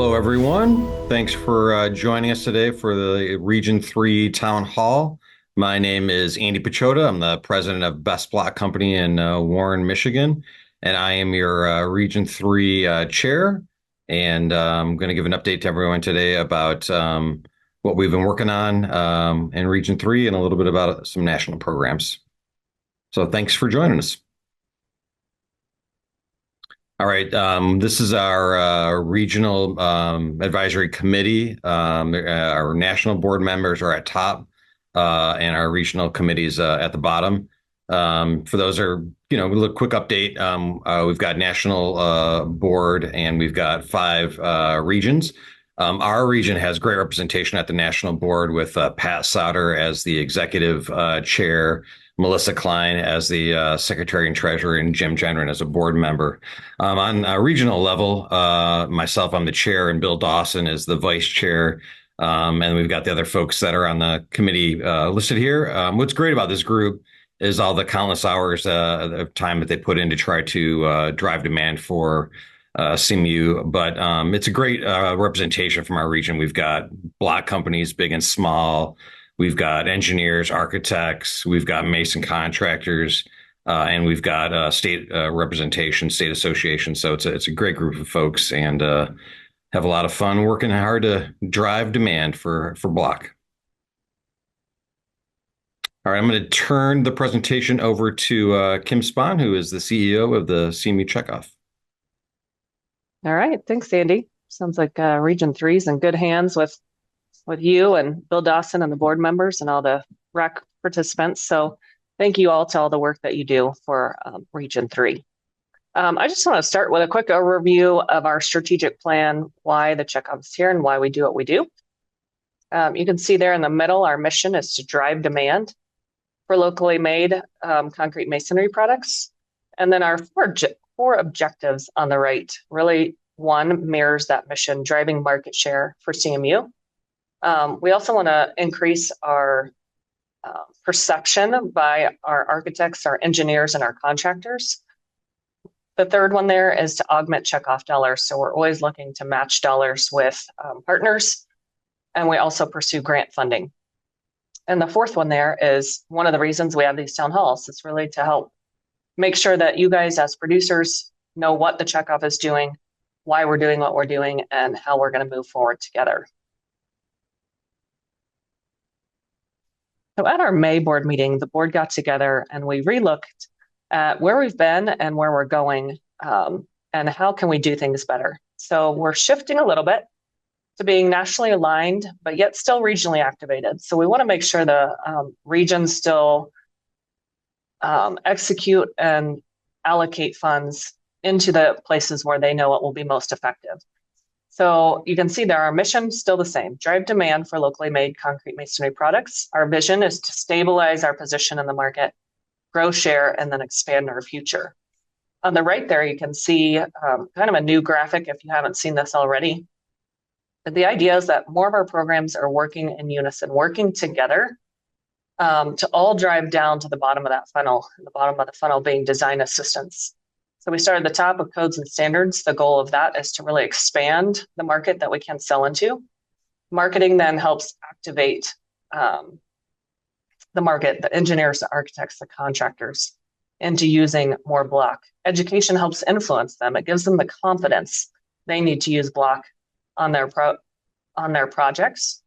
Hello, everyone. Thanks for joining us today for the Region 3 Town Hall. My name is Andy Pachota. I'm the president of Best Block Company in Warren, Michigan, and I am your Region 3 chair. And I'm going to give an update to everyone today about what we've been working on in Region 3 and a little bit about some national programs. So thanks for joining us. All right. This is our regional advisory committee. Our national board members are at top, and our regional committees at the bottom. For those are, a little quick update. We've got national board, and we've got 5 regions. Our region has great representation at the national board with Pat Sauter as the executive chair, Melissa Klein as the secretary and treasurer, and Jim Gendron as a board member. On a regional level, myself, I'm the chair, and Bill Dawson is the vice chair. And we've got the other folks that are on the committee listed here. What's great about this group is all the countless hours of time that they put in to try to drive demand for CMU. But it's a great representation from our region. We've got block companies, big and small. We've got engineers, architects, we've got mason contractors, and we've got state representation, state association. So it's a great group of folks, and have a lot of fun working hard to drive demand for block. All right, I'm going to turn the presentation over to Kim Spahn, who is the CEO of the CMU Checkoff. All right, thanks, Andy. Sounds like Region 3 is in good hands with you and Bill Dawson and the board members and all the REC participants. So thank you all to all the work that you do for Region 3. I just want to start with a quick overview of our strategic plan, why the Checkoff is here and why we do what we do. You can see there in the middle, our mission is to drive demand for locally made concrete masonry products. And then our four objectives on the right, really one mirrors that mission, driving market share for CMU. We also want to increase our perception by our architects, our engineers, and our contractors. The third one there is to augment checkoff dollars. So we're always looking to match dollars with partners, and we also pursue grant funding. And the fourth one there is one of the reasons we have these town halls. It's really to help make sure that you guys as producers know what the Checkoff is doing, why we're doing what we're doing, and how we're going to move forward together. So at our May board meeting, the board got together and we relooked at where we've been and where we're going, and how can we do things better. So we're shifting a little bit to being nationally aligned, but yet still regionally activated. So we want to make sure the regions still execute and allocate funds into the places where they know it will be most effective. So you can see there, our mission is still the same, drive demand for locally made concrete masonry products. Our vision is to stabilize our position in the market, grow share, and then expand our future. On the right there, you can see kind of a new graphic if you haven't seen this already. But the idea is that more of our programs are working in unison, working together to all drive down to the bottom of that funnel, and the bottom of the funnel being design assistance. So we start at the top with codes and standards. The goal of that is to really expand the market that we can sell into. Marketing then helps activate the market, the engineers, the architects, the contractors, into using more block. Education helps influence them. It gives them the confidence they need to use block on their projects.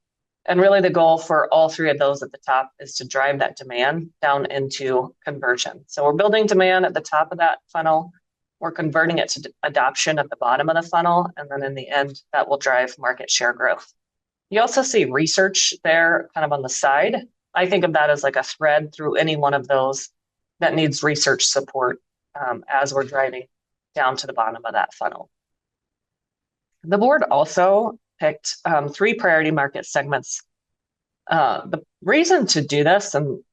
And really the goal for all three of those at the top is to drive that demand down into conversion. So we're building demand at the top of that funnel. We're converting it to adoption at the bottom of the funnel. And then in the end, that will drive market share growth. You also see research there kind of on the side. I think of that as like a thread through any one of those that needs research support as we're driving down to the bottom of that funnel. The board also picked 3 priority market segments. The reason to do this and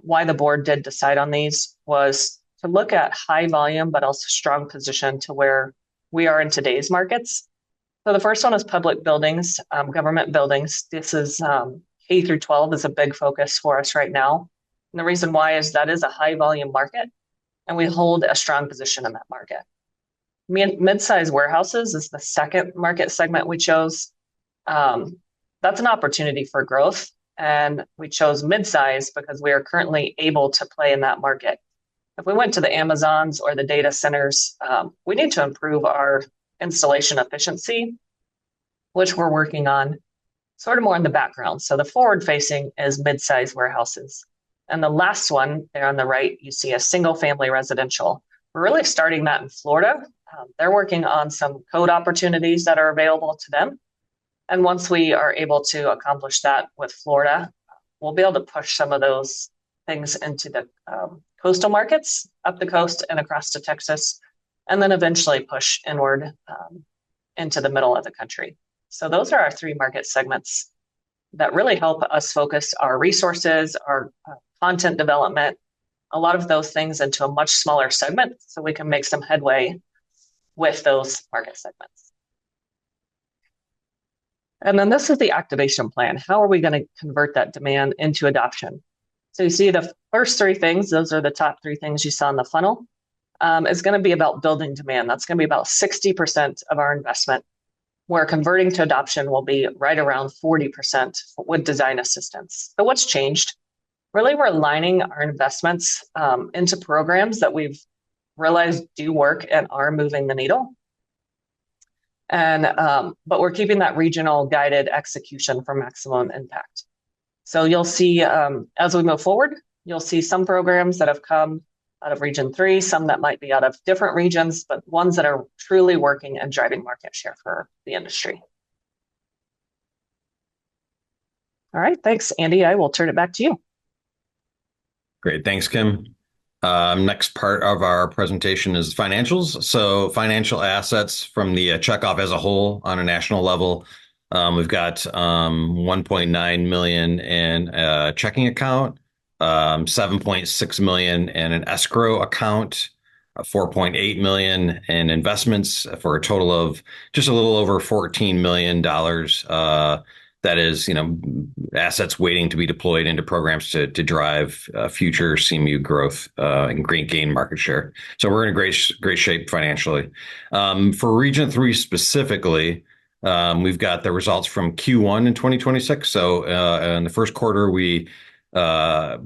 why the board did decide on these was to look at high volume, but also strong position to where we are in today's markets. So the first one is public buildings, government buildings. This is K through 12 is a big focus for us right now. And the reason why is that is a high volume market, and we hold a strong position in that market. Mid-size warehouses is the second market segment we chose. Um, that's an opportunity for growth, and we chose mid-size because we are currently able to play in that market. If we went to the Amazons or the data centers, we need to improve our installation efficiency, which we're working on sort of more in the background. So the forward facing is mid-size warehouses. And the last one there on the right, you see a single family residential. We're really starting that in Florida. They're working on some code opportunities that are available to them. And once we are able to accomplish that with Florida, we'll be able to push some of those things into the coastal markets, up the coast and across to Texas, and then eventually push inward into the middle of the country. So those are our three market segments that really help us focus our resources, our content development, a lot of those things into a much smaller segment so we can make some headway with those market segments. And then this is the activation plan. How are we going to convert that demand into adoption? So you see the first three things, those are the top three things you saw in the funnel, is going to be about building demand. That's going to be about 60% of our investment, where converting to adoption will be right around 40% with design assistance. So what's changed? Really, we're aligning our investments into programs that we've realized do work and are moving the needle. And but we're keeping that regional guided execution for maximum impact. So you'll see as we move forward, you'll see some programs that have come out of Region 3, some that might be out of different regions, but ones that are truly working and driving market share for the industry. All right, thanks, Andy. I will turn it back to you. Great. Thanks, Kim. Next part of our presentation is financials. So financial assets from the Checkoff as a whole on a national level. We've got 1.9 million in a checking account, 7.6 million in an escrow account, 4.8 million in investments for a total of just a little over $14 million. That is, assets waiting to be deployed into programs to drive future CMU growth and gain market share. So we're in a great shape financially. For Region 3 specifically, we've got the results from Q1 in 2026. So in the first quarter, we brought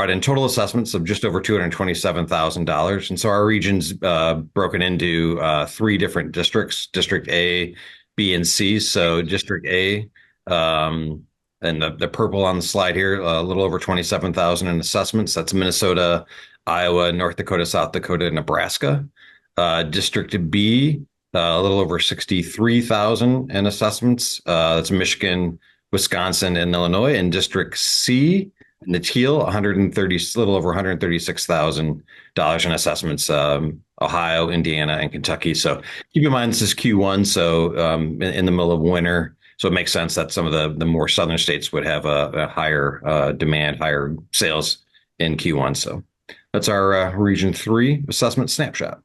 in total assessments of just over $227,000. And so our region's broken into three different districts, District A, B, and C. So District A, and the purple on the slide here, a little over 27,000 in assessments. That's Minnesota, Iowa, North Dakota, South Dakota, Nebraska. District B, a little over 63,000 in assessments. That's Michigan, Wisconsin, and Illinois. And District C, in the teal, little over $136,000 in assessments. Ohio, Indiana, and Kentucky. So keep in mind this is Q1, so in the middle of winter. So it makes sense that some of the more southern states would have a higher demand, higher sales in Q1. So that's our Region 3 assessment snapshot.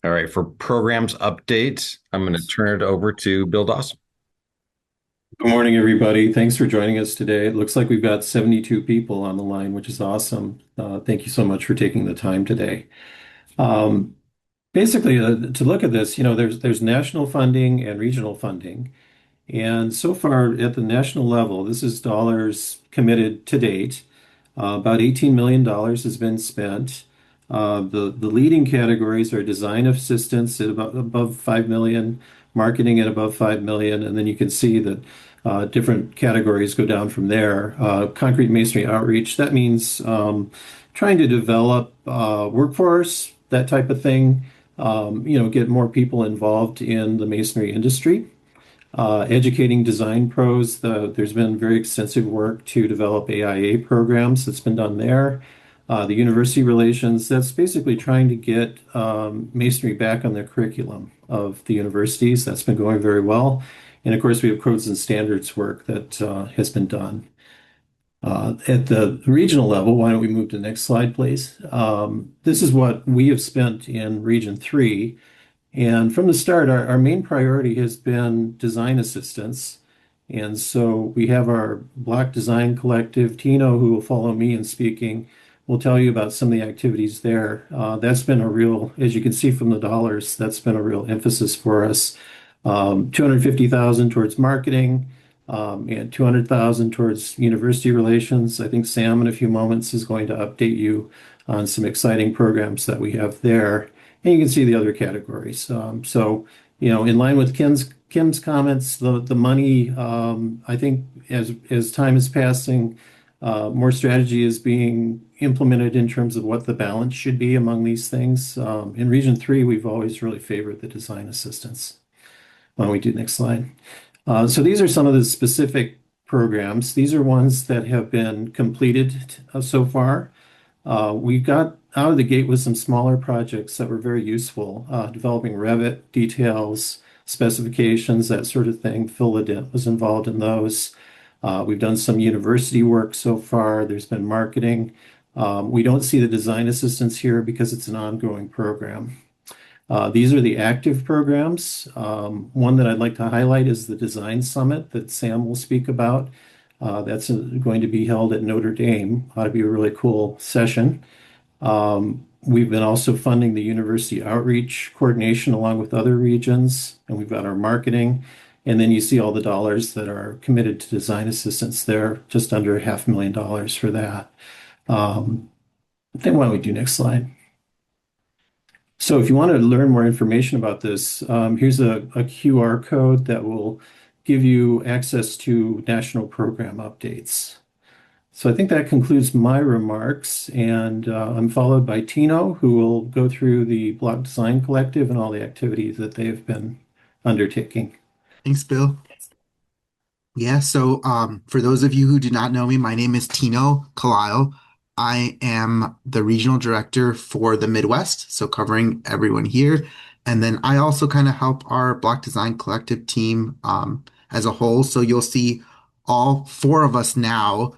All right, for programs update, I'm going to turn it over to Bill Dawson. Good morning, everybody. Thanks for joining us today. It looks like we've got 72 people on the line, which is awesome. Thank you so much for taking the time today. Basically, to look at this, there's national funding and regional funding. And so far at the national level, this is dollars committed to date. About $18 million has been spent. The leading categories are design assistance at above 5 million, marketing at above 5 million, and then you can see that different categories go down from there. Concrete masonry outreach, that means trying to develop workforce, that type of thing, get more people involved in the masonry industry. Educating design pros, there's been very extensive work to develop AIA programs that's been done there. The university relations, that's basically trying to get masonry back on the curriculum of the universities. That's been going very well. And of course, we have codes and standards work that has been done. At the regional level, why don't we move to the next slide, please? This is what we have spent in Region 3. And from the start, our main priority has been design assistance. And so we have our Block Design Collective, Tino, who will follow me in speaking, will tell you about some of the activities there. That's been a real, as you can see from the dollars, that's been a real emphasis for us. 250,000 towards marketing, and 200,000 towards university relations. I think Sam in a few moments is going to update you on some exciting programs that we have there. And you can see the other categories. In line with Kim's comments, the money, I think as time is passing, more strategy is being implemented in terms of what the balance should be among these things. In Region 3, we've always really favored the design assistance. Why don't we do next slide? So these are some of the specific programs. These are ones that have been completed so far. We got out of the gate with some smaller projects that were very useful, developing Revit details, specifications, that sort of thing. Phil Ledent was involved in those. We've done some university work so far. There's been marketing. We don't see the design assistance here because it's an ongoing program. These are the active programs. One that I'd like to highlight is the Design Summit that Sam will speak about. That's going to be held at Notre Dame. Ought to be a really cool session. We've been also funding the university outreach coordination along with other regions, and we've got our marketing. And then you see all the dollars that are committed to design assistance there, just under $500,000 for that. Then why don't we do next slide? So if you want to learn more information about this, here's a QR code that will give you access to national program updates. So I think that concludes my remarks, and I'm followed by Tino, who will go through the Block Design Collective and all the activities that they have been undertaking. Thanks, Bill. Yeah, so for those of you who do not know me, my name is Tino Kalile. I am the regional director for the Midwest, so covering everyone here. And then I also kind of help our Block Design Collective team as a whole. So you'll see all four of us now.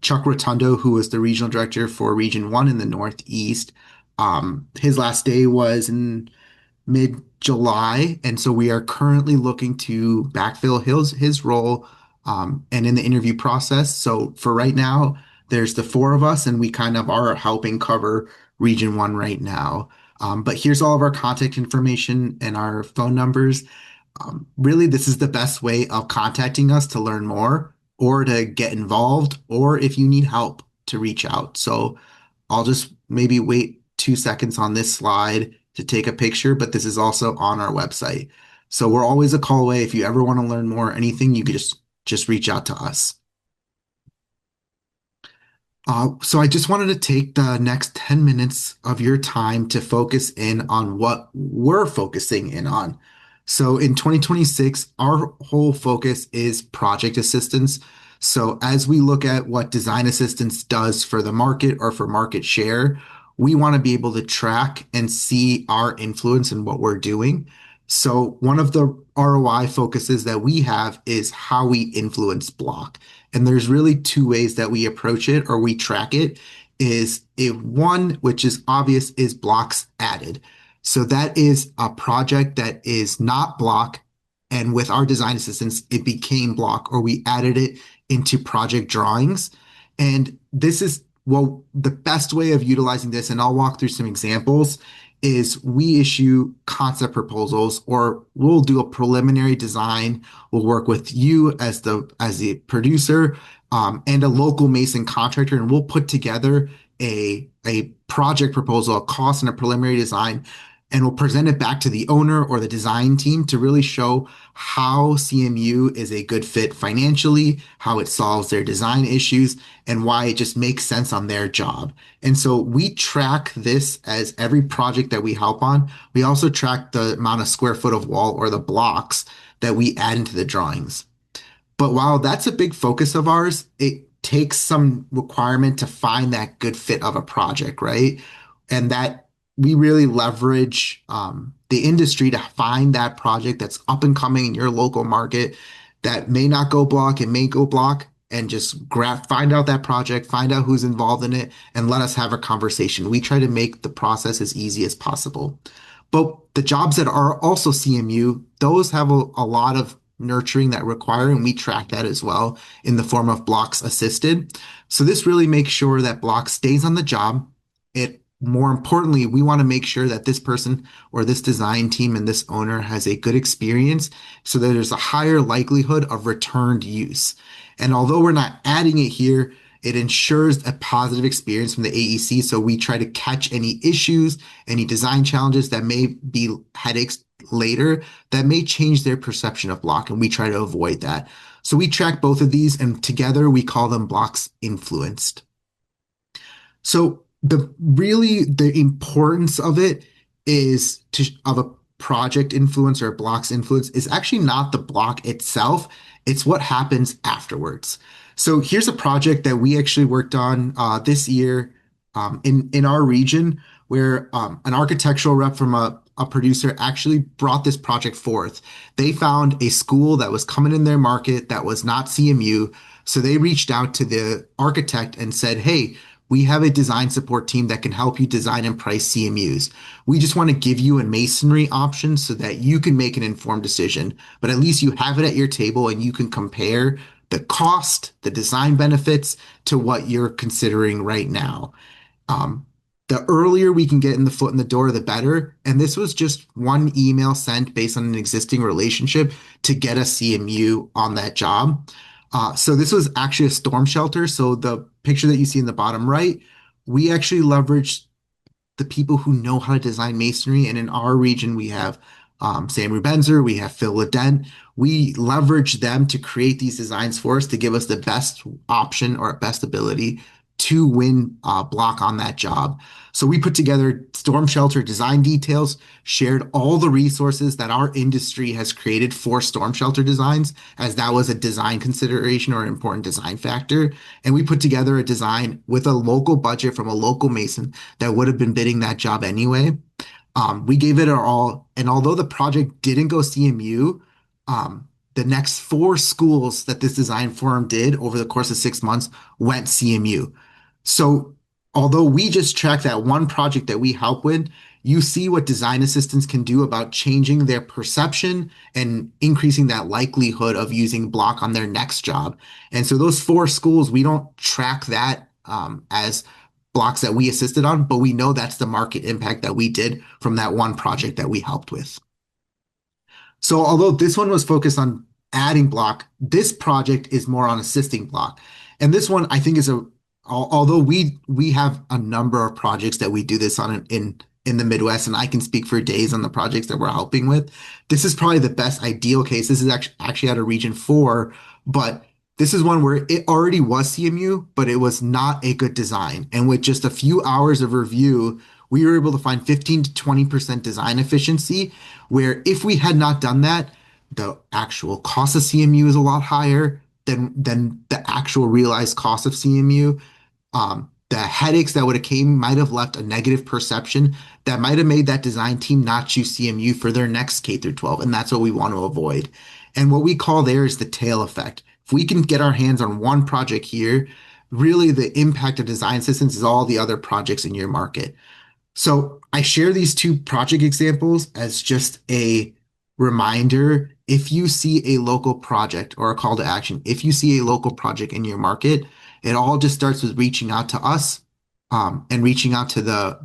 Chuck Rotundo, who was the regional director for Region 1 in the Northeast. His last day was in mid-July, and so we are currently looking to backfill his role and in the interview process. So for right now, there's the four of us, and we kind of are helping cover Region 1 right now. But here's all of our contact information and our phone numbers. Really, this is the best way of contacting us to learn more or to get involved, or if you need help to reach out. So I'll just maybe wait 2 seconds on this slide to take a picture, but this is also on our website. So we're always a call away. If you ever want to learn more, anything, you could just reach out to us. So I just wanted to take the next 10 minutes of your time to focus in on what we're focusing in on. So in 2026, our whole focus is project assistance. So as we look at what design assistance does for the market or for market share, we want to be able to track and see our influence in what we're doing. So one of the ROI focuses that we have is how we influence Block. And there's really two ways that we approach it or we track it. Is if one, which is obvious, is blocks added. So that is a project that is not Block, and with our design assistance, it became Block, or we added it into project drawings. And this is, well, the best way of utilizing this, and I'll walk through some examples, is we issue concept proposals, or we'll do a preliminary design. We'll work with you as the producer and a local mason contractor, and we'll put together a project proposal, a cost and a preliminary design, and we'll present it back to the owner or the design team to really show how CMU is a good fit financially, how it solves their design issues, and why it just makes sense on their job. And so we track this as every project that we help on. We also track the amount of square foot of wall or the blocks that we add into the drawings. But while that's a big focus of ours, it takes some requirement to find that good fit of a project, right? And that we really leverage the industry to find that project that's up and coming in your local market that may not go Block, it may go Block, and just find out that project, find out who's involved in it, and let us have a conversation. We try to make the process as easy as possible. But the jobs that are also CMU, those have a lot of nurturing that require, and we track that as well in the form of blocks assisted. So this really makes sure that block stays on the job. It more importantly, we want to make sure that this person or this design team and this owner has a good experience so that there's a higher likelihood of returned use. And although we're not adding it here, it ensures a positive experience from the AEC. So we try to catch any issues, any design challenges that may be headaches later that may change their perception of block, and we try to avoid that. So we track both of these, and together we call them blocks influenced. So the importance of it is of a project influence or a block's influence is actually not the block itself. It's what happens afterwards. So here's a project that we actually worked on this year in our region where an architectural rep from a producer actually brought this project forth. They found a school that was coming in their market that was not CMU. So they reached out to the architect and said, hey, we have a design support team that can help you design and price CMUs. We just want to give you a masonry option so that you can make an informed decision, but at least you have it at your table and you can compare the cost, the design benefits to what you're considering right now. Um, the earlier we can get in the foot in the door, the better. And this was just one email sent based on an existing relationship to get a CMU on that job. So this was actually a storm shelter. So the picture that you see in the bottom right, we actually leveraged the people who know how to design masonry. And in our region, we have Sam Rubenzer, we have Phil Ledent. We leverage them to create these designs for us to give us the best option or best ability to win block on that job. So we put together storm shelter design details, shared all the resources that our industry has created for storm shelter designs, as that was a design consideration or an important design factor. And we put together a design with a local budget from a local mason that would have been bidding that job anyway. We gave it our all, and although the project didn't go CMU, the next 4 schools that this design forum did over the course of 6 months went CMU. So although we just track that one project that we help with, you see what design assistants can do about changing their perception and increasing that likelihood of using block on their next job. And so those 4 schools, we don't track that as blocks that we assisted on, but we know that's the market impact that we did from that one project that we helped with. So although this one was focused on adding block, this project is more on assisting block. And this one I think is although we have a number of projects that we do this on in the Midwest, and I can speak for days on the projects that we're helping with. This is probably the best ideal case. This is actually out of Region 4, but this is one where it already was CMU, but it was not a good design. And with just a few hours of review, we were able to find 15 to 20% design efficiency, where if we had not done that, the actual cost of CMU is a lot higher than the actual realized cost of CMU. The headaches that would have came might have left a negative perception that might have made that design team not choose CMU for their next K through 12, and that's what we want to avoid. And what we call there is the tail effect. If we can get our hands on one project here, really the impact of design assistance is all the other projects in your market. So I share these 2 project examples as just a reminder. If you see a local project or a call to action, if you see a local project in your market, it all just starts with reaching out to us and reaching out to the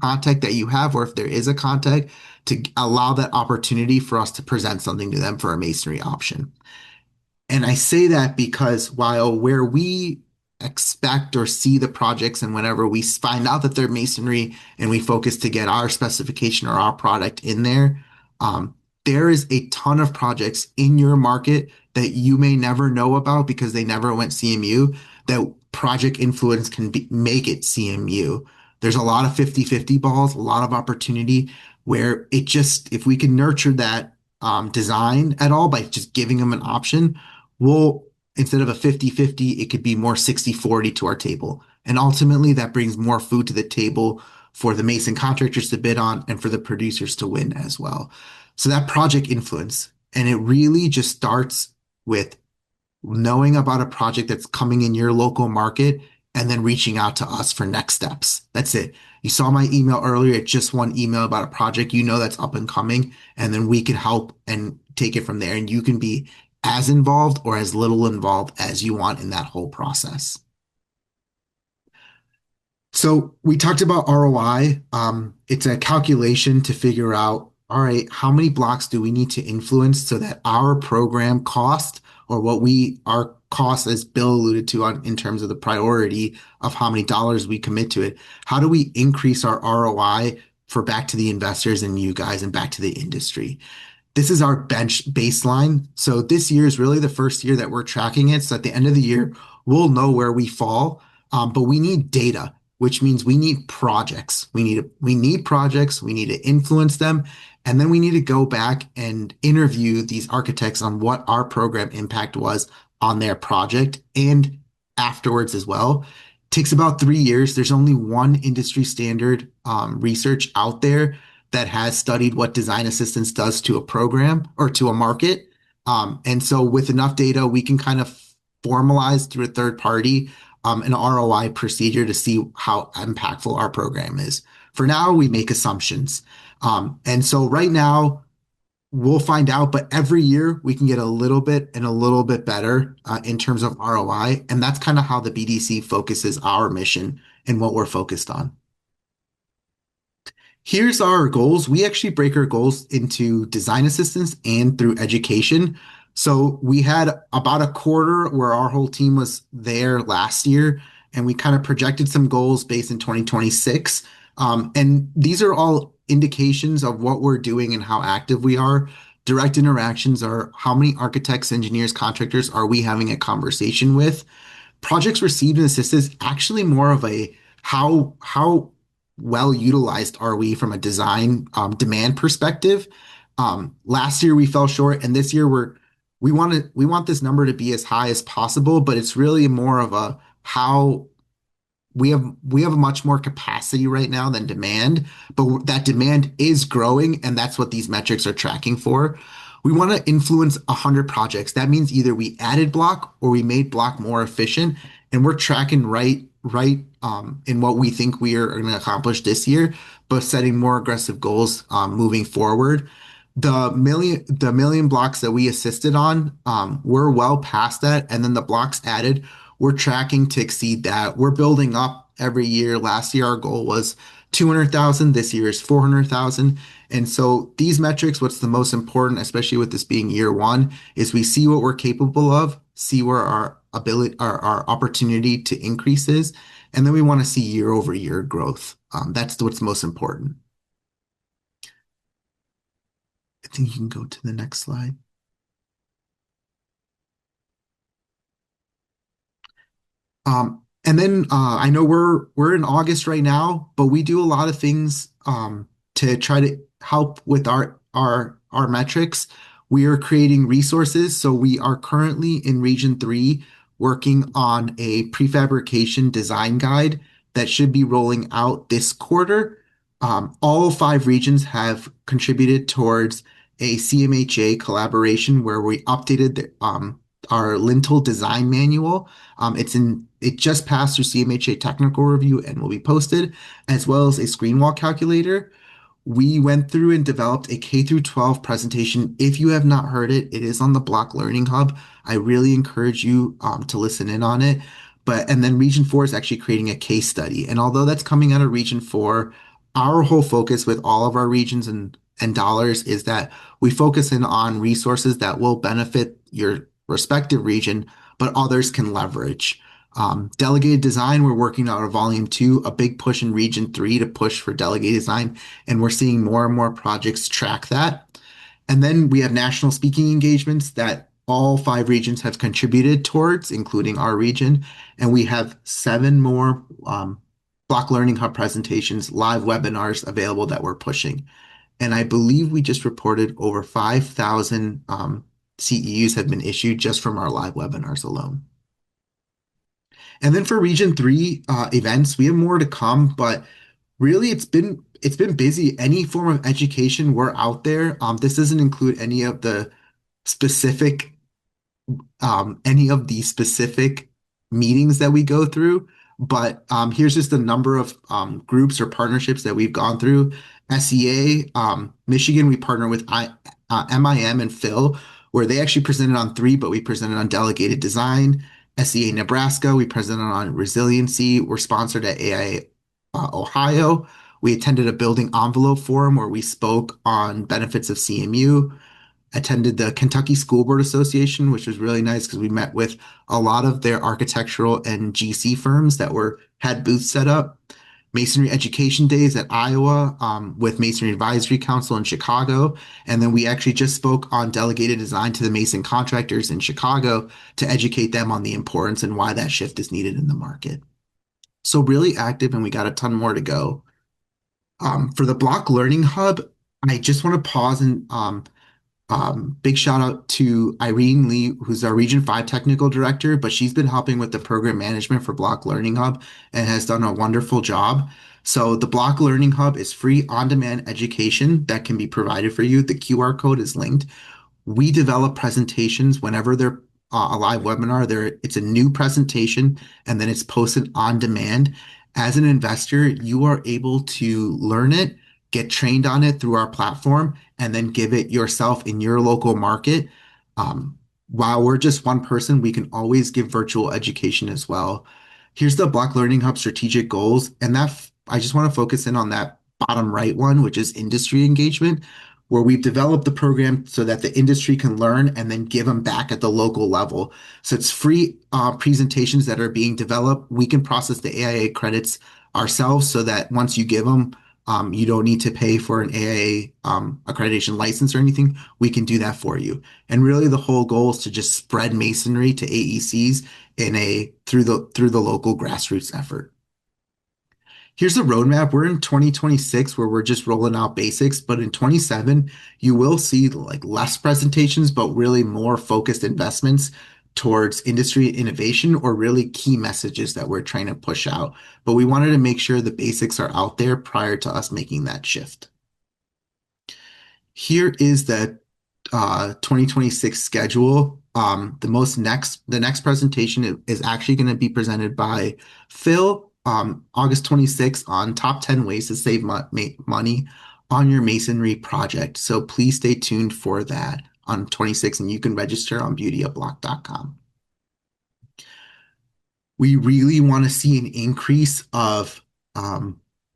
contact that you have, or if there is a contact, to allow that opportunity for us to present something to them for a masonry option. And I say that because while where we expect or see the projects and whenever we find out that they're masonry and we focus to get our specification or our product in there, there is a ton of projects in your market that you may never know about because they never went CMU, that project influence can make it CMU. There's a lot of 50-50 balls, a lot of opportunity where it just, if we can nurture that design at all by just giving them an option, we'll, instead of a 50-50, it could be more 60-40 to our table. And ultimately that brings more food to the table for the mason contractors to bid on and for the producers to win as well. So that project influence, and it really just starts with knowing about a project that's coming in your local market and then reaching out to us for next steps. That's it. You saw my email earlier. It's just one email about a project that's up and coming, and then we can help and take it from there. And you can be as involved or as little involved as you want in that whole process. So we talked about ROI. It's a calculation to figure out, all right, how many blocks do we need to influence so that our program cost or our cost, as Bill alluded to in terms of the priority of how many dollars we commit to it, how do we increase our ROI for back to the investors and you guys and back to the industry? This is our bench baseline. So this year is really the first year that we're tracking it. So at the end of the year, we'll know where we fall. But we need data, which means we need projects. We need projects. We need to influence them. And then we need to go back and interview these architects on what our program impact was on their project and afterwards as well. Takes about 3 years. There's only one industry standard research out there that has studied what design assistance does to a program or to a market. And so with enough data, we can kind of formalize through a third party an ROI procedure to see how impactful our program is. For now, we make assumptions. And so right now, we'll find out, but every year we can get a little bit and a little bit better in terms of ROI. And that's kind of how the BDC focuses our mission and what we're focused on. Here's our goals. We actually break our goals into design assistance and through education. So we had about a quarter where our whole team was there last year, and we kind of projected some goals based in 2026. And these are all indications of what we're doing and how active we are. Direct interactions are how many architects, engineers, contractors are we having a conversation with? Projects received and assisted is actually more of a how well utilized are we from a design demand perspective. Last year we fell short, and this year we want this number to be as high as possible, but it's really more of a how we have much more capacity right now than demand, but that demand is growing, and that's what these metrics are tracking for. We want to influence 100 projects. That means either we added block or we made block more efficient, and we're tracking right in what we think we are going to accomplish this year, but setting more aggressive goals moving forward. The million blocks that we assisted on, we're well past that, and then the blocks added, we're tracking to exceed that. We're building up every year. Last year, our goal was 200,000. This year is 400,000. And so these metrics, what's the most important, especially with this being year one, is we see what we're capable of, see where our ability, our opportunity to increase is, and then we want to see year over year growth. That's what's most important. I think you can go to the next slide. And then I know we're in August right now, but we do a lot of things to try to help with our metrics. We are creating resources. So we are currently in Region 3 working on a prefabrication design guide that should be rolling out this quarter. All 5 regions have contributed towards a CMHA collaboration where we updated our lintel design manual. It just passed through CMHA technical review and will be posted, as well as a screen wall calculator. We went through and developed a K through 12 presentation. If you have not heard it, it is on the Block Learning Hub. I really encourage you to listen in on it. And then Region 4 is actually creating a case study. And although that's coming out of Region 4, our whole focus with all of our regions and dollars is that we focus in on resources that will benefit your respective region, but others can leverage. Delegated design, we're working on a volume 2, a big push in Region 3 to push for delegated design, and we're seeing more and more projects track that. And then we have national speaking engagements that all 5 regions have contributed towards, including our region, and we have 7 more Block Learning Hub presentations, live webinars available that we're pushing. And I believe we just reported over 5,000 CEUs have been issued just from our live webinars alone. And then for Region 3 events, we have more to come, but really it's been busy. Any form of education, we're out there. This doesn't include any of the specific meetings that we go through, but here's just a number of groups or partnerships that we've gone through. SEA, Michigan, we partner with MIM and Phil, where they actually presented on three, but we presented on delegated design. SEA Nebraska, we presented on resiliency. We're sponsored at AIA Ohio. We attended a building envelope forum where we spoke on benefits of CMU. Attended the Kentucky School Board Association, which was really nice because we met with a lot of their architectural and GC firms that had booths set up. Masonry Education Days at Iowa with Masonry Advisory Council in Chicago. And then we actually just spoke on delegated design to the Mason contractors in Chicago to educate them on the importance and why that shift is needed in the market. So really active, and we got a ton more to go. For the Block Learning Hub, I just want to pause and big shout out to Irene Lee, who's our Region 5 Technical Director, but she's been helping with the program management for Block Learning Hub and has done a wonderful job. So the Block Learning Hub is free on-demand education that can be provided for you. The QR code is linked. We develop presentations whenever they're a live webinar. It's a new presentation and then it's posted on demand. As an investor, you are able to learn it, get trained on it through our platform, and then give it yourself in your local market. While we're just one person, we can always give virtual education as well. Here's the Block Learning Hub strategic goals, and I just want to focus in on that bottom right one, which is industry engagement, where we've developed the program so that the industry can learn and then give them back at the local level. So it's free presentations that are being developed. We can process the AIA credits ourselves so that once you give them, you don't need to pay for an AIA accreditation license or anything. We can do that for you. And really the whole goal is to just spread Masonry to AECs through the local grassroots effort. Here's the roadmap. We're in 2026 where we're just rolling out basics, but in 27, you will see like less presentations, but really more focused investments towards industry innovation or really key messages that we're trying to push out. But we wanted to make sure the basics are out there prior to us making that shift. Here is the 2026 schedule. The next presentation is actually going to be presented by Phil August 26th on top 10 ways to save money on your masonry project. So please stay tuned for that on 26th, and you can register on beautyofblock.com. We really want to see an increase of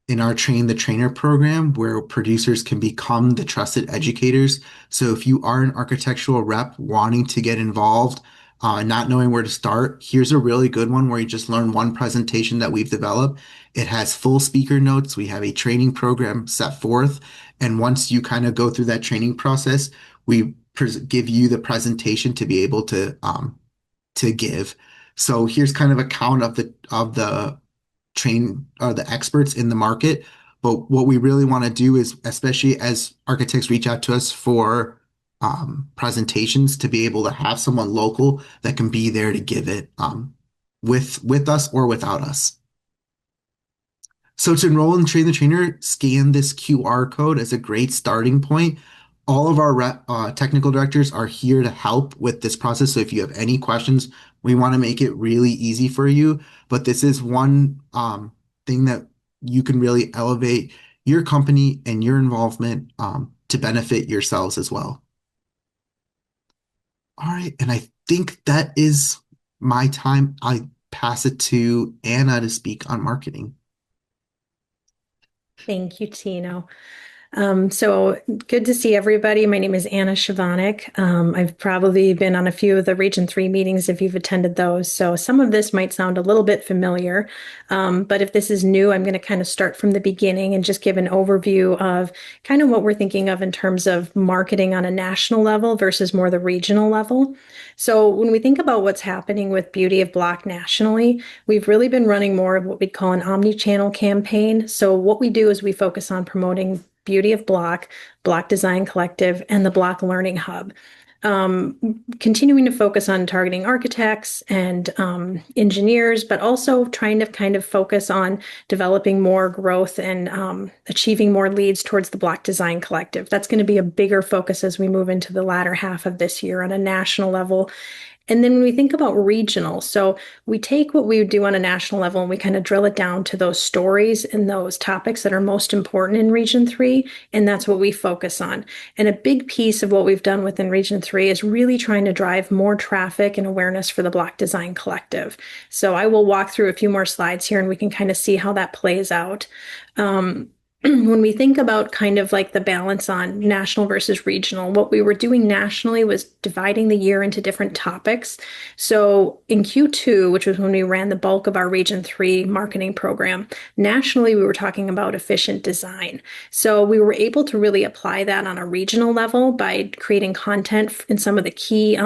in our Train the Trainer program where producers can become the trusted educators. So if you are an architectural rep wanting to get involved, and not knowing where to start, here's a really good one where you just learn one presentation that we've developed. It has full speaker notes. We have a training program set forth. And once you kind of go through that training process, we give you the presentation to be able to give. So here's kind of a count of the experts in the market. But what we really want to do is, especially as architects reach out to us for presentations, to be able to have someone local that can be there to give it with us or without us. So to enroll in Train the Trainer, scan this QR code as a great starting point. All of our technical directors are here to help with this process. So if you have any questions, we want to make it really easy for you. But this is one thing that you can really elevate your company and your involvement to benefit yourselves as well. All right, and I think that is my time. I pass it to Anna to speak on marketing. Thank you, Tino. So good to see everybody. My name is Anna Shavanik. I've probably been on a few of the Region 3 meetings if you've attended those. So some of this might sound a little bit familiar, but if this is new, I'm going to kind of start from the beginning and just give an overview of kind of what we're thinking of in terms of marketing on a national level versus more the regional level. So when we think about what's happening with Beauty of Block nationally, we've really been running more of what we call an omni-channel campaign. So what we do is we focus on promoting Beauty of Block, Block Design Collective, and the Block Learning Hub. Continuing to focus on targeting architects and engineers, but also trying to kind of focus on developing more growth and achieving more leads towards the Block Design Collective. That's going to be a bigger focus as we move into the latter half of this year on a national level. And then when we think about regional, so we take what we do on a national level and we kind of drill it down to those stories and those topics that are most important in Region 3, and that's what we focus on. And a big piece of what we've done within Region 3 is really trying to drive more traffic and awareness for the Black Design Collective. So I will walk through a few more slides here and we can kind of see how that plays out. When we think about kind of like the balance on national versus regional, what we were doing nationally was dividing the year into different topics. So in Q2, which was when we ran the bulk of our Region 3 marketing program, nationally, we were talking about efficient design. So we were able to really apply that on a regional level by creating content in some of the key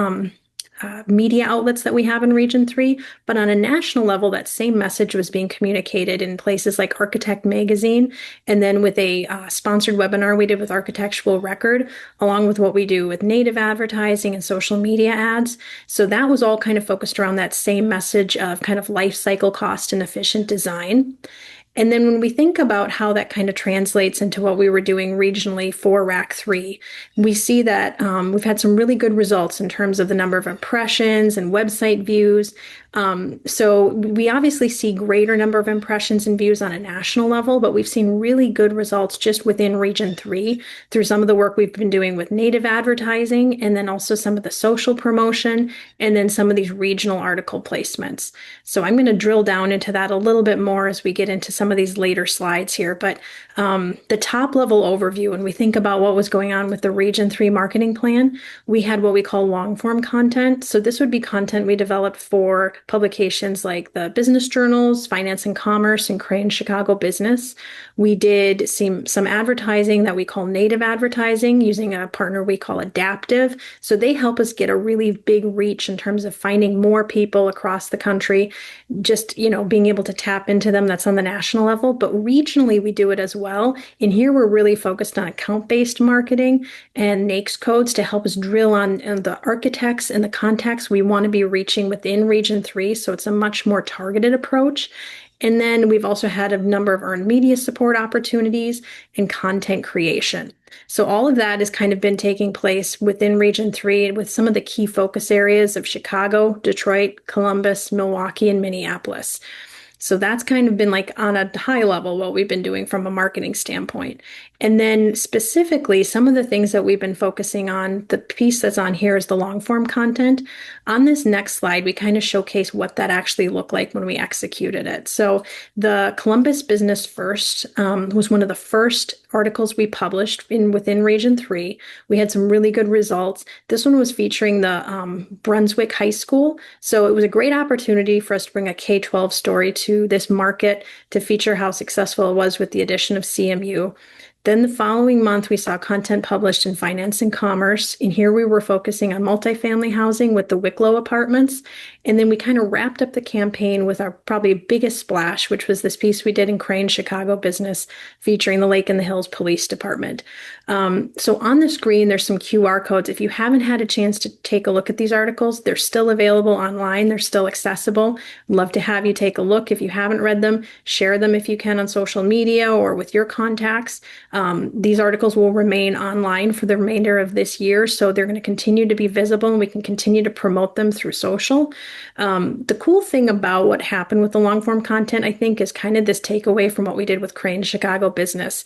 media outlets that we have in Region 3, but on a national level, that same message was being communicated in places like Architect Magazine, and then with a sponsored webinar we did with Architectural Record, along with what we do with native advertising and social media ads. So that was all kind of focused around that same message of kind of life cycle cost and efficient design. And then when we think about how that kind of translates into what we were doing regionally for Rack 3, we see that we've had some really good results in terms of the number of impressions and website views. So we obviously see greater number of impressions and views on a national level, but we've seen really good results just within Region 3 through some of the work we've been doing with native advertising, and then also some of the social promotion, and then some of these regional article placements. So I'm going to drill down into that a little bit more as we get into some of these later slides here. But the top level overview, when we think about what was going on with the Region 3 marketing plan, we had what we call long form content. So this would be content we developed for publications like the business journals, Finance and Commerce, and Crane Chicago Business. We did some advertising that we call native advertising using a partner we call Adaptive. So they help us get a really big reach in terms of finding more people across the country, just, being able to tap into them. That's on the national level, but regionally we do it as well. And here we're really focused on account-based marketing and NAICS codes to help us drill on the architects and the contacts we want to be reaching within Region 3. So it's a much more targeted approach. And then we've also had a number of earned media support opportunities and content creation. So all of that has kind of been taking place within Region 3 with some of the key focus areas of Chicago, Detroit, Columbus, Milwaukee, and Minneapolis. So that's kind of been like on a high level what we've been doing from a marketing standpoint. And then specifically, some of the things that we've been focusing on, the piece that's on here is the long form content. On this next slide, we kind of showcase what that actually looked like when we executed it. So the Columbus Business First was one of the first articles we published within Region 3. We had some really good results. This one was featuring the Brunswick High School. So it was a great opportunity for us to bring a K-12 story to this market to feature how successful it was with the addition of CMU. Then the following month, we saw content published in Finance and Commerce. And here we were focusing on multifamily housing with the Wicklow apartments. And then we kind of wrapped up the campaign with our probably biggest splash, which was this piece we did in Crane Chicago Business featuring the Lake in the Hills Police Department. So on the screen, there's some QR codes. If you haven't had a chance to take a look at these articles, they're still available online. They're still accessible. Love to have you take a look. If you haven't read them, share them if you can on social media or with your contacts. These articles will remain online for the remainder of this year, so they're going to continue to be visible and we can continue to promote them through social. The cool thing about what happened with the long form content, I think, is kind of this takeaway from what we did with Crane Chicago Business.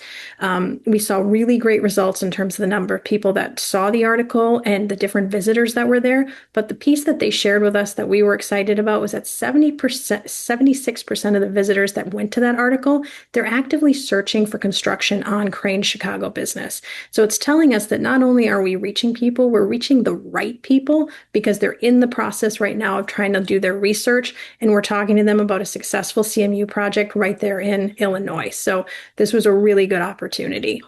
We saw really great results in terms of the number of people that saw the article and the different visitors that were there. But the piece that they shared with us that we were excited about was that 76% of the visitors that went to that article, they're actively searching for construction on Crane Chicago Business. So it's telling us that not only are we reaching people, we're reaching the right people because they're in the process right now of trying to do their research, and we're talking to them about a successful CMU project right there in Illinois. So this was a really good opportunity.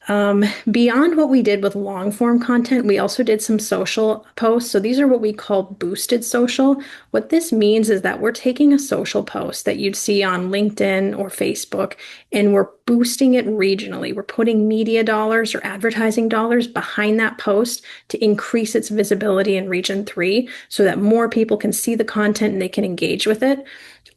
Beyond what we did with long form content, we also did some social posts. So these are what we call boosted social. What this means is that we're taking a social post that you'd see on LinkedIn or Facebook, and we're boosting it regionally. We're putting media dollars or advertising dollars behind that post to increase its visibility in Region 3 so that more people can see the content and they can engage with it.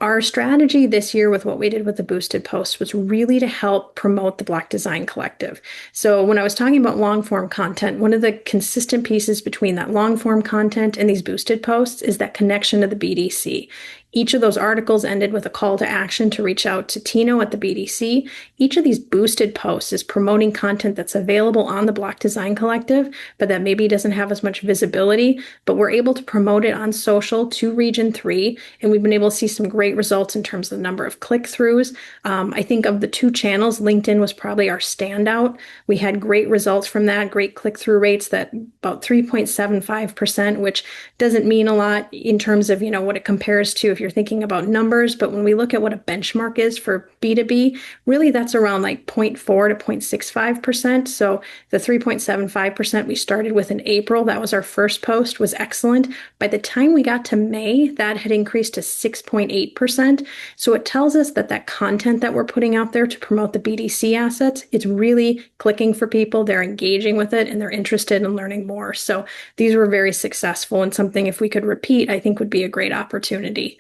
Our strategy this year with what we did with the boosted posts was really to help promote the Black Design Collective. So when I was talking about long form content, one of the consistent pieces between that long form content and these boosted posts is that connection to the BDC. Each of those articles ended with a call to action to reach out to Tino at the BDC. Each of these boosted posts is promoting content that's available on the Black Design Collective, but that maybe doesn't have as much visibility, but we're able to promote it on social to Region 3, and we've been able to see some great results in terms of the number of click-throughs. I think of the two channels, LinkedIn was probably our standout. We had great results from that, great click-through rates that about 3.75%, which doesn't mean a lot in terms of, what it compares to if you're thinking about numbers, but when we look at what a benchmark is for B2B, really that's around like 0.4 to 0.65%. So the 3.75% we started with in April, that was our first post, was excellent. By the time we got to May, that had increased to 6.8%. So it tells us that that content that we're putting out there to promote the BDC assets, it's really clicking for people, they're engaging with it, and they're interested in learning more. So these were very successful, and something if we could repeat, I think would be a great opportunity.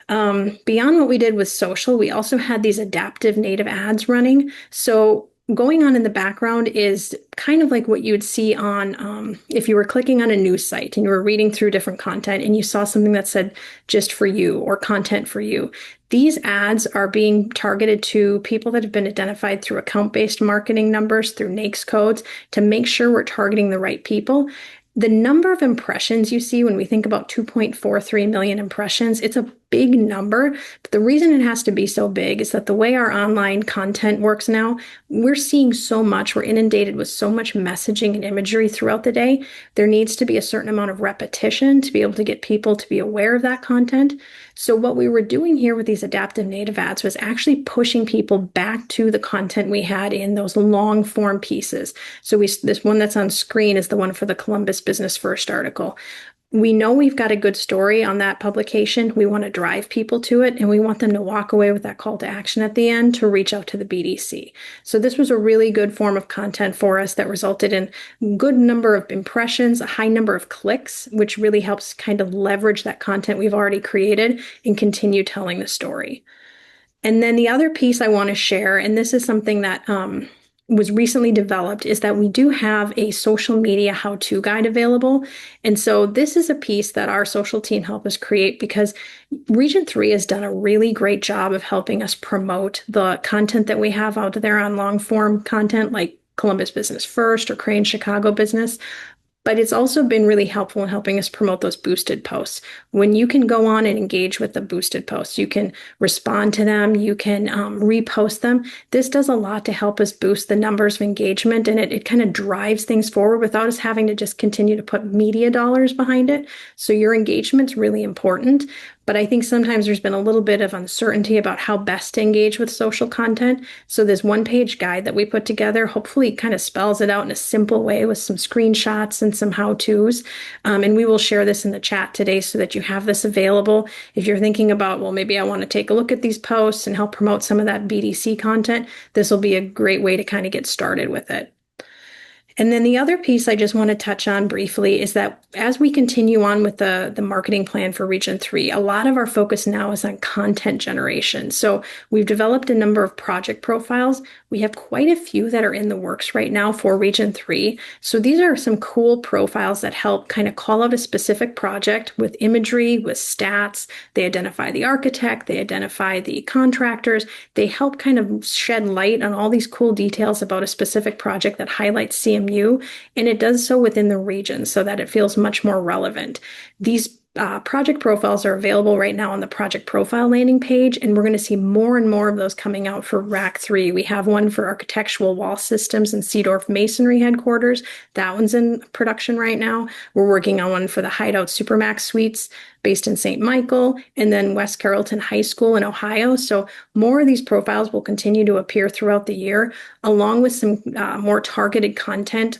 Beyond what we did with social, we also had these adaptive native ads running. So going on in the background is kind of like what you would see on if you were clicking on a news site and you were reading through different content and you saw something that said just for you or content for you. These ads are being targeted to people that have been identified through account-based marketing numbers, through NAICS codes, to make sure we're targeting the right people. The number of impressions you see when we think about 2.43 million impressions, it's a big number. But the reason it has to be so big is that the way our online content works now, we're seeing so much, we're inundated with so much messaging and imagery throughout the day. There needs to be a certain amount of repetition to be able to get people to be aware of that content. So what we were doing here with these adaptive native ads was actually pushing people back to the content we had in those long form pieces. So this one that's on screen is the one for the Columbus Business First article. We know we've got a good story on that publication. We want to drive people to it, and we want them to walk away with that call to action at the end to reach out to the BDC. So this was a really good form of content for us that resulted in a good number of impressions, a high number of clicks, which really helps kind of leverage that content we've already created and continue telling the story. And then the other piece I want to share, and this is something that was recently developed, is that we do have a social media how-to guide available. And so this is a piece that our social team helped us create because Region 3 has done a really great job of helping us promote the content that we have out there on long form content like Columbus Business First or Crane Chicago Business. But it's also been really helpful in helping us promote those boosted posts. When you can go on and engage with the boosted posts, you can respond to them, you can repost them. This does a lot to help us boost the numbers of engagement, and it kind of drives things forward without us having to just continue to put media dollars behind it. So your engagement's really important. But I think sometimes there's been a little bit of uncertainty about how best to engage with social content. So this one-page guide that we put together hopefully kind of spells it out in a simple way with some screenshots and some how-tos. And we will share this in the chat today so that you have this available. If you're thinking about, well, maybe I want to take a look at these posts and help promote some of that BDC content, this will be a great way to kind of get started with it. And then the other piece I just want to touch on briefly is that as we continue on with the marketing plan for Region 3, a lot of our focus now is on content generation. So we've developed a number of project profiles. We have quite a few that are in the works right now for Region 3. So these are some cool profiles that help kind of call out a specific project with imagery, with stats. They identify the architect, they identify the contractors. They help kind of shed light on all these cool details about a specific project that highlights CMC. And it does so within the region so that it feels much more relevant. These project profiles are available right now on the project profile landing page, and we're going to see more and more of those coming out for Rack 3. We have one for architectural wall systems and Seedorf Masonry headquarters. That one's in production right now. We're working on one for the Hideout Supermax Suites based in St. Michael, and then West Carrollton High School in Ohio. So more of these profiles will continue to appear throughout the year, along with some more targeted content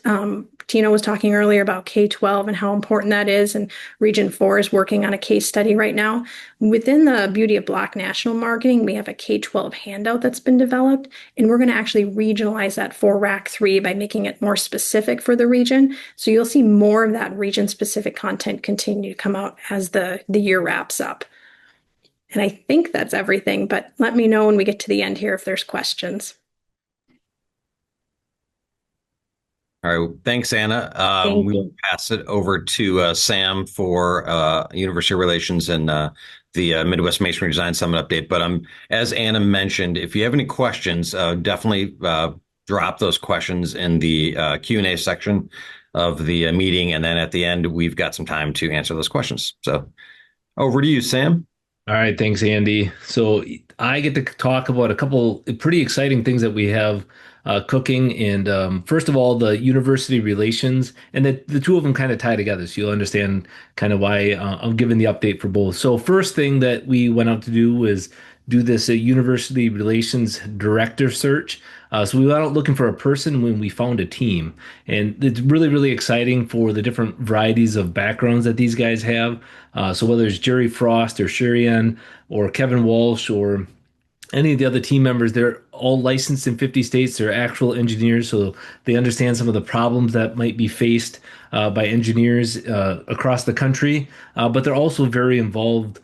Tina was talking earlier about K-12 and how important that is, and Region 4 is working on a case study right now. Within the Beauty of Black National Marketing, we have a K-12 handout that's been developed, and we're going to actually regionalize that for RAC 3 by making it more specific for the region. So you'll see more of that region-specific content continue to come out as the year wraps up. And I think that's everything, but let me know when we get to the end here if there's questions. All right. Thanks, Anna. Thank We will you. pass it over to Sam for University Relations and the Midwest Masonry Design Summit update. But as Anna mentioned, if you have any questions, definitely drop those questions in the Q&A section of the meeting. And then at the end, we've got some time to answer those questions. So over to you, Sam. All right, thanks, Andy. So I get to talk about a couple pretty exciting things that we have cooking. And first of all, the university relations, and the two of them kind of tie together. So you'll understand kind of why I'm giving the update for both. So first thing that we went out to do was do this university relations director search. So we went out looking for a person when we found a team. And it's really, really exciting for the different varieties of backgrounds that these guys have. So whether it's Jerry Frost or Sherian or Kevin Walsh or any of the other team members, they're all licensed in 50 states. They're actual engineers, so they understand some of the problems that might be faced by engineers across the country. But they're also very involved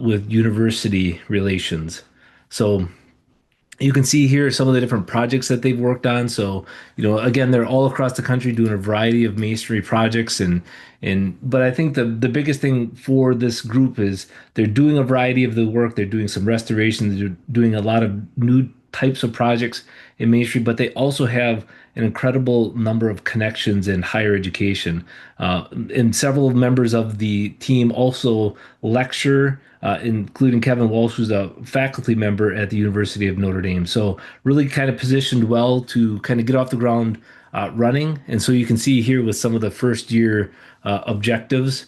with university relations. So you can see here some of the different projects that they've worked on. So, again, they're all across the country doing a variety of masonry projects but I think the biggest thing for this group is they're doing a variety of the work. They're doing some restorations, they're doing a lot of new types of projects in masonry, but they also have an incredible number of connections in higher education. And several members of the team also lecture, including Kevin Walsh, who's a faculty member at the University of Notre Dame. So really kind of positioned well to kind of get off the ground running. And so you can see here with some of the first year objectives.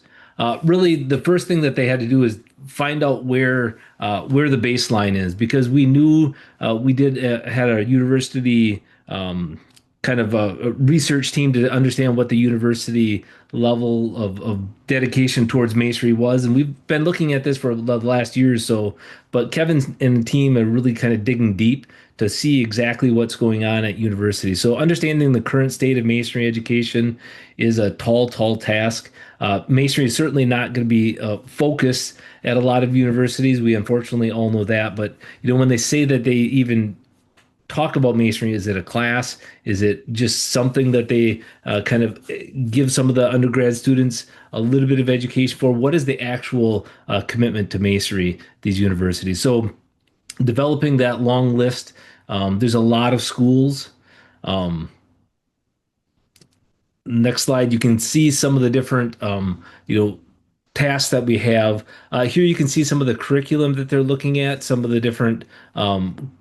Really, the first thing that they had to do is find out where the baseline is, because we knew we had a university kind of a research team to understand what the university level of dedication towards masonry was. And we've been looking at this for the last year or so, but Kevin and the team are really kind of digging deep to see exactly what's going on at university. So understanding the current state of masonry education is a tall, tall task. Masonry is certainly not going to be focused at a lot of universities. We unfortunately all know that. But when they say that they even talk about masonry, is it a class? Is it just something that they kind of give some of the undergrad students a little bit of education for? What is the actual commitment to masonry, these universities? So developing that long list, there's a lot of schools. Next slide, you can see some of the different, tasks that we have. Here you can see some of the curriculum that they're looking at, some of the different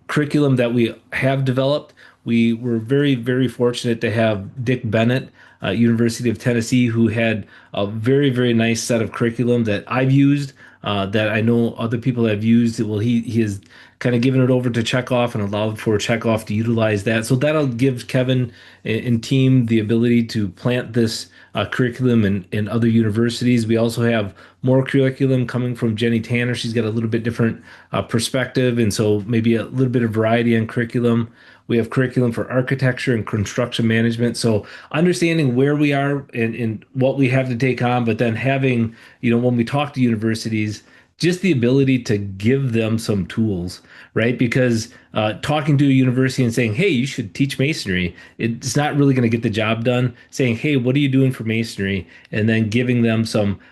curriculum that we have developed. We were very, very fortunate to have Dick Bennett, University of Tennessee, who had a very, very nice set of curriculum that I've used, that I know other people have used. Well, he has kind of given it over to Checkoff and allowed for Checkoff to utilize that. So that'll give Kevin and team the ability to plant this curriculum in other universities. We also have more curriculum coming from Jenny Tanner. She's got a little bit different perspective, and so maybe a little bit of variety in curriculum. We have curriculum for architecture and construction management. So understanding where we are and what we have to take on, but then having, when we talk to universities, just the ability to give them some tools, right? Because talking to a university and saying, hey, you should teach masonry, it's not really going to get the job done. Saying, hey, what are you doing for masonry? And then giving them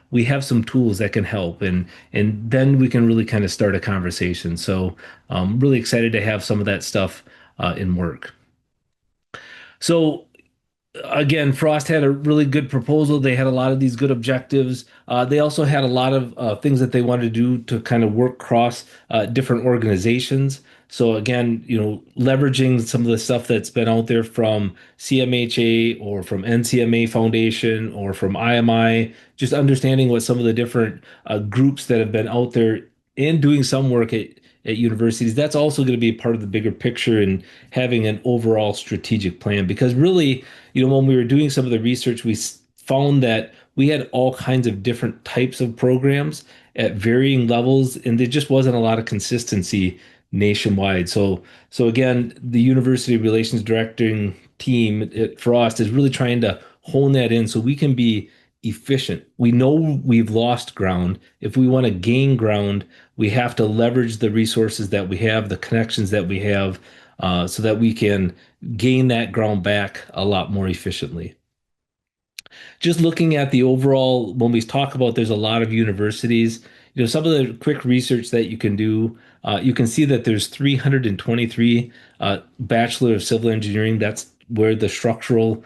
we have some tools that can help. And then we can really kind of start a conversation. So I'm really excited to have some of that stuff in work. So again, Frost had a really good proposal. They had a lot of these good objectives. They also had a lot of things that they wanted to do to kind of work across different organizations. So again, leveraging some of the stuff that's been out there from CMHA or from NCMA Foundation or from IMI, just understanding what some of the different groups that have been out there and doing some work at at universities, that's also going to be part of the bigger picture and having an overall strategic plan. Because really, when we were doing some of the research, we found that we had all kinds of different types of programs at varying levels, and there just wasn't a lot of consistency nationwide. So again, the university relations directing team at Frost is really trying to hone that in so we can be efficient. We know we've lost ground. If we want to gain ground, we have to leverage the resources that we have, the connections that we have, so that we can gain that ground back a lot more efficiently. Just looking at the overall, when we talk about there's a lot of universities, some of the quick research that you can do, you can see that there's 323 Bachelor of Civil Engineering. That's where the structural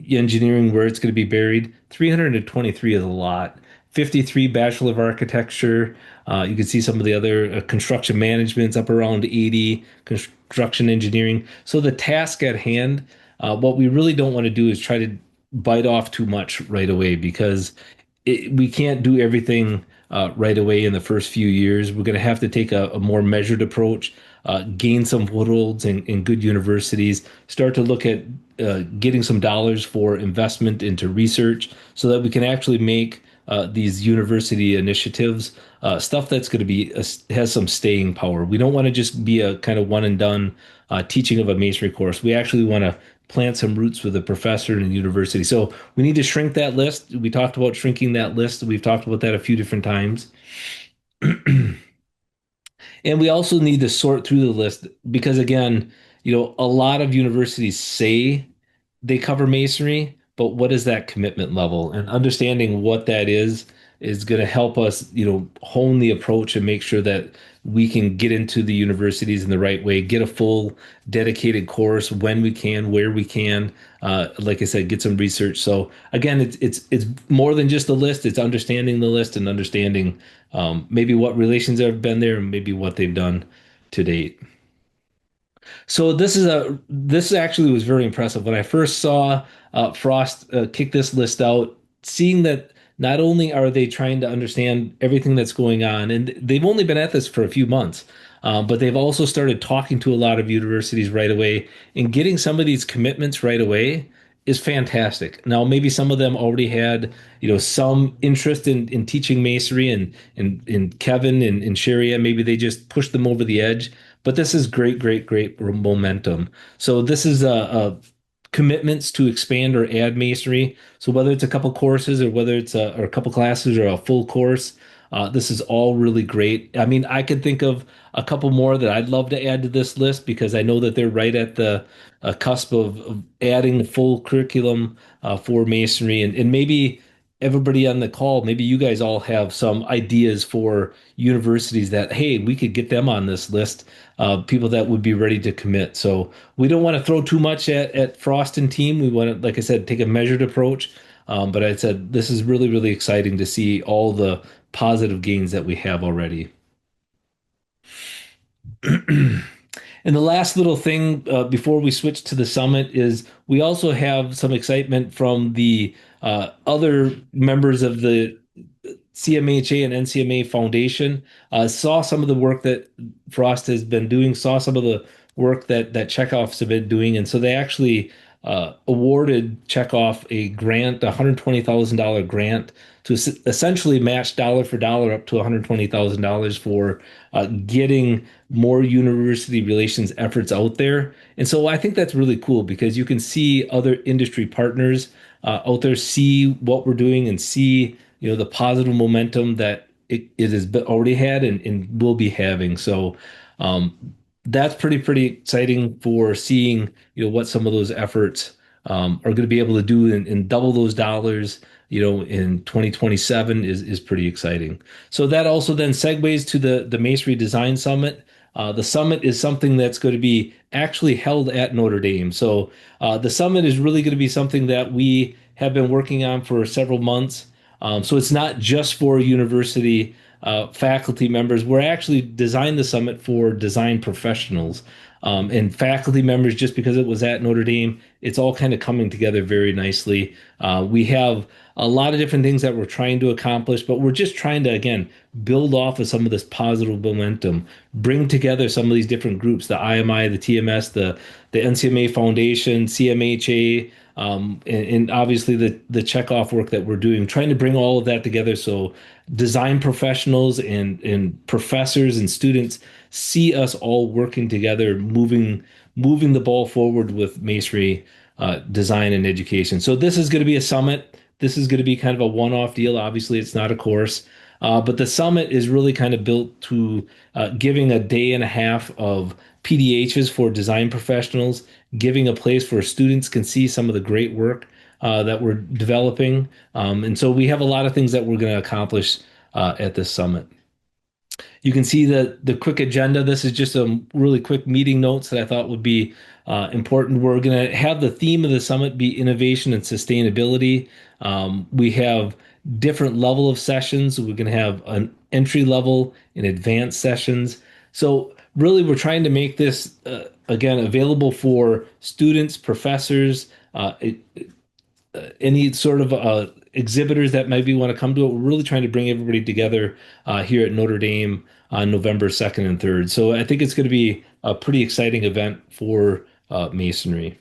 engineering, where it's going to be buried. 323 is a lot. 53 Bachelor of Architecture. You can see some of the other construction managements up around 80, construction engineering. So the task at hand, what we really don't want to do is try to bite off too much right away, because we can't do everything right away in the first few years. We're going to have to take a more measured approach, gain some footholds in good universities, start to look at getting some dollars for investment into research so that we can actually make these university initiatives stuff that's going to be has some staying power. We don't want to just be a kind of one and done teaching of a masonry course. We actually want to plant some roots with a professor in a university. So we need to shrink that list. We talked about shrinking that list. We've talked about that a few different times. And we also need to sort through the list because, again, a lot of universities say they cover masonry, but what is that commitment level? And understanding what that is going to help us, hone the approach and make sure that we can get into the universities in the right way, get a full dedicated course when we can, where we can. Like I said, get some research. So again, it's more than just a list. It's understanding the list and understanding maybe what relations have been there and maybe what they've done to date. So this actually was very impressive when I first saw Frost kick this list out, seeing that not only are they trying to understand everything that's going on, and they've only been at this for a few months, but they've also started talking to a lot of universities right away, and getting some of these commitments right away is fantastic. Now, maybe some of them already had, some interest in teaching masonry, and Kevin and Sherry, maybe they just pushed them over the edge. But this is great, great, great momentum. So this is a commitments to expand or add masonry. So whether it's a couple courses or whether it's or a couple classes or a full course, this is all really great. I mean, I could think of a couple more that I'd love to add to this list because I know that they're right at the cusp of adding the full curriculum for masonry, and maybe everybody on the call, maybe you guys all have some ideas for universities that, hey, we could get them on this list, people that would be ready to commit. So we don't want to throw too much at Frost and team. We want to, like I said, take a measured approach. But I said this is really, really exciting to see all the positive gains that we have already. And the last little thing before we switch to the summit is we also have some excitement from the other members of the CMHA and NCMA Foundation. Saw some of the work that Frost has been doing, saw some of the work that Checkoff's have been doing, and so they actually awarded Checkoff a grant, a $120,000 grant to essentially match dollar for dollar up to $120,000 for getting more university relations efforts out there. And so I think that's really cool because you can see other industry partners out there see what we're doing and see the positive momentum that it has already had and will be having. So that's pretty exciting for seeing what some of those efforts are going to be able to do and double those dollars in 2027 is pretty exciting. So that also then segues to the Masonry Design Summit. The summit is something that's going to be actually held at Notre Dame. So the summit is really going to be something that we have been working on for several months. So it's not just for university faculty members. We're actually designed the summit for design professionals. and faculty members just because it was at Notre Dame. It's all kind of coming together very nicely. We have a lot of different things that we're trying to accomplish, but we're just trying to, again, build off of some of this positive momentum, bring together some of these different groups, the IMI, the TMS, the NCMA Foundation, CMHA, and obviously the checkoff work that we're doing, trying to bring all of that together so design professionals and professors and students see us all working together, moving the ball forward with masonry design and education. So this is going to be a summit. This is going to be kind of a one-off deal. Obviously, it's not a course, but the summit is really kind of built to giving a day and a half of PDHs for design professionals, giving a place where students can see some of the great work that we're developing. And so we have a lot of things that we're going to accomplish at this summit. You can see the quick agenda. This is just some really quick meeting notes that I thought would be important. We're going to have the theme of the summit be innovation and sustainability. We have different level of sessions. We're going to have an entry level and advanced sessions. So really, we're trying to make this again available for students, professors, any sort of exhibitors that maybe want to come to it. We're really trying to bring everybody together here at Notre Dame on November 2nd and 3rd. So I think it's going to be a pretty exciting event for Masonry.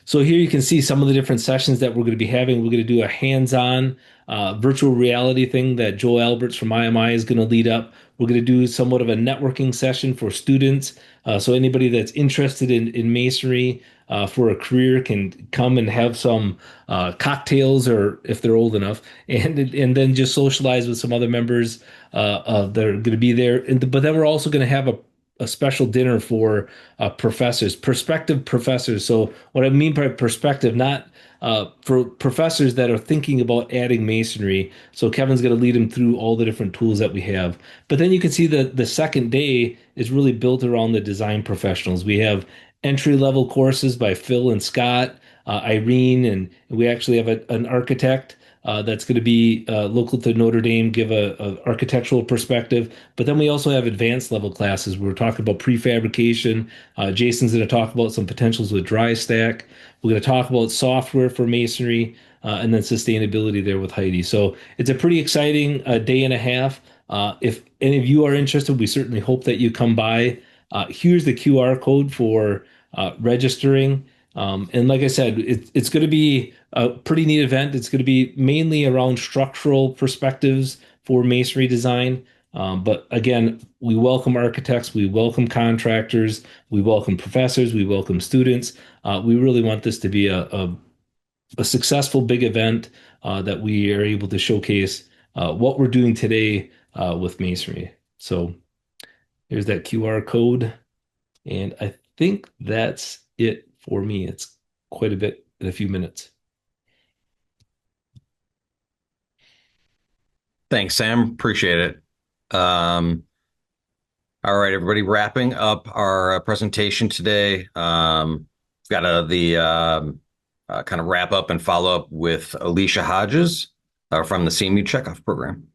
So here you can see some of the different sessions that we're going to be having. We're going to do a hands-on virtual reality thing that Joel Alberts from IMI is going to lead up. We're going to do somewhat of a networking session for students. So anybody that's interested in masonry for a career can come and have some cocktails, or if they're old enough, and then just socialize with some other members that are going to be there. But then we're also going to have a special dinner for prospective professors. So what I mean by perspective, not for professors that are thinking about adding masonry. So Kevin's going to lead them through all the different tools that we have. But then you can see that the second day is really built around the design professionals. We have entry level courses by Phil and Scott, Irene, and we actually have an architect that's going to be local to Notre Dame, give a architectural perspective. But then we also have advanced level classes. We're talking about prefabrication. Jason's going to talk about some potentials with dry stack. We're going to talk about software for masonry, and then sustainability there with Heidi. So it's a pretty exciting day and a half. If any of you are interested, we certainly hope that you come by. Here's the QR code for registering. And like I said, it's going to be a pretty neat event. It's going to be mainly around structural perspectives for masonry design. But again, we welcome architects, we welcome contractors, we welcome professors, we welcome students. We really want this to be a successful big event that we are able to showcase what we're doing today with masonry. So here's that QR code. And I think that's it for me. It's quite a bit in a few minutes. Thanks, Sam. Appreciate it. All right, everybody, wrapping up our presentation today. We've got the kind of wrap up and follow up with Alicia Hodges from the CMU Checkoff program.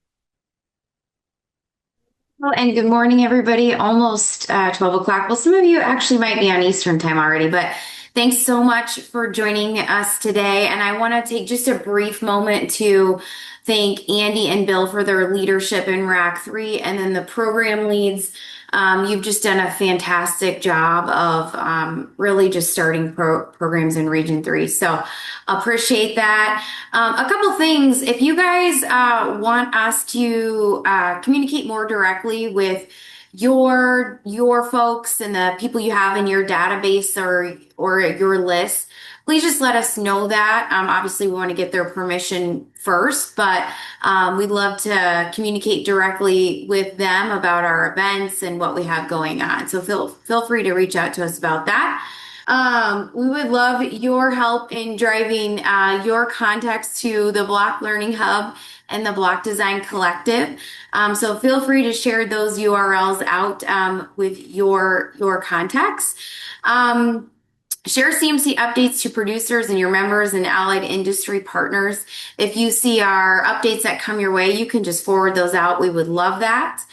Well, and good morning, everybody. Almost 12 o'clock. Well, some of you actually might be on Eastern time already, but thanks so much for joining us today. And I want to take just a brief moment to thank Andy and Bill for their leadership in RAC 3, and then the program leads. You've just done a fantastic job of really just starting programs in Region 3. So appreciate that. A couple things. If you guys want us to communicate more directly with your folks and the people you have in your database or your list, please just let us know that. Obviously, we want to get their permission first, but we'd love to communicate directly with them about our events and what we have going on. So feel free to reach out to us about that. We would love your help in driving your contacts to the Block Learning Hub and the Block Design Collective. So feel free to share those URLs out with your contacts. Share CMC updates to producers and your members and allied industry partners. If you see our updates that come your way, you can just forward those out. We would love that.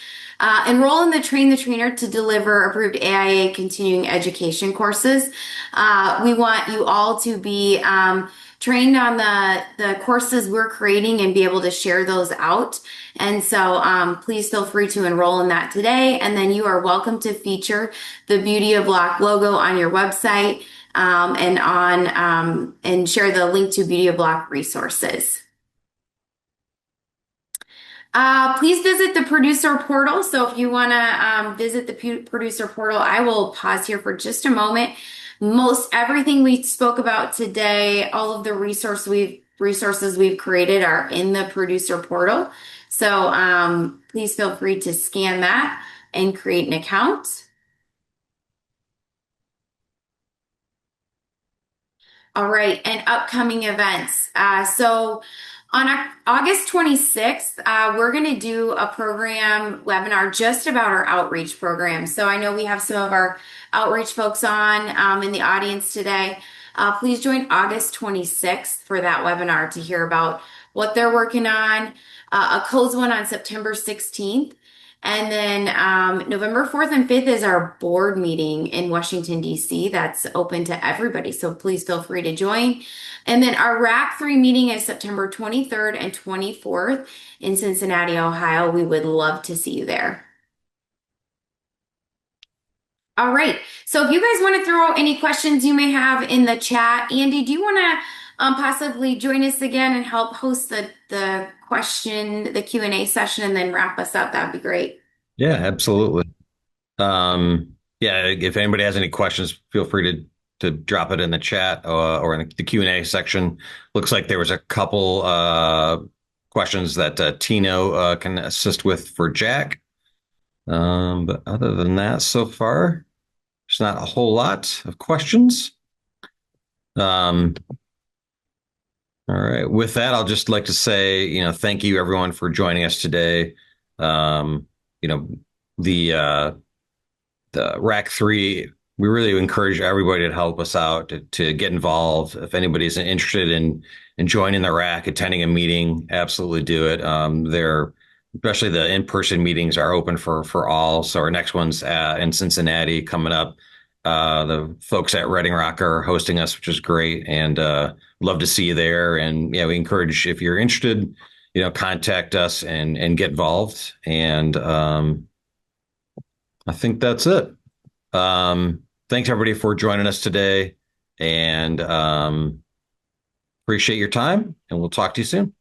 Enroll in the Train the Trainer to deliver approved AIA continuing education courses. We want you all to be trained on the courses we're creating and be able to share those out. And so please feel free to enroll in that today. And then you are welcome to feature the Beauty of Block logo on your website and share the link to Beauty of Block resources. Please visit the producer portal. So if you want to visit the producer portal, I will pause here for just a moment. Most everything we spoke about today, all of the resources we've created are in the producer portal. So please feel free to scan that and create an account. All right, and upcoming events. So on August 26th, we're going to do a program webinar just about our outreach program. So I know we have some of our outreach folks on in the audience today. Please join August 26th for that webinar to hear about what they're working on. A closed one on September 16th. And then November 4th and 5th is our board meeting in Washington, D.C. That's open to everybody. So please feel free to join. And then our RAC 3 meeting is September 23rd and 24th in Cincinnati, Ohio. We would love to see you there. All right. So if you guys want to throw any questions you may have in the chat, Andy, do you want to possibly join us again and help host the Q&A session and then wrap us up? That'd be great. Yeah, absolutely. Yeah, if anybody has any questions, feel free to drop it in the chat or in the Q&A section. Looks like there was a couple questions that Tino can assist with for Jack. But other than that, so far, there's not a whole lot of questions. All right. With that, I'll just like to say, thank you everyone for joining us today. The RAC 3, we really encourage everybody to help us out to get involved. If anybody's interested in joining the RAC, attending a meeting, absolutely do it. Especially the in-person meetings are open for all. So our next one's in Cincinnati coming up. The folks at Reading Rock are hosting us, which is great, and love to see you there. And yeah, we encourage, if you're interested, contact us and get involved. And I think that's it. Thanks everybody for joining us today, and appreciate your time. And we'll talk to you soon.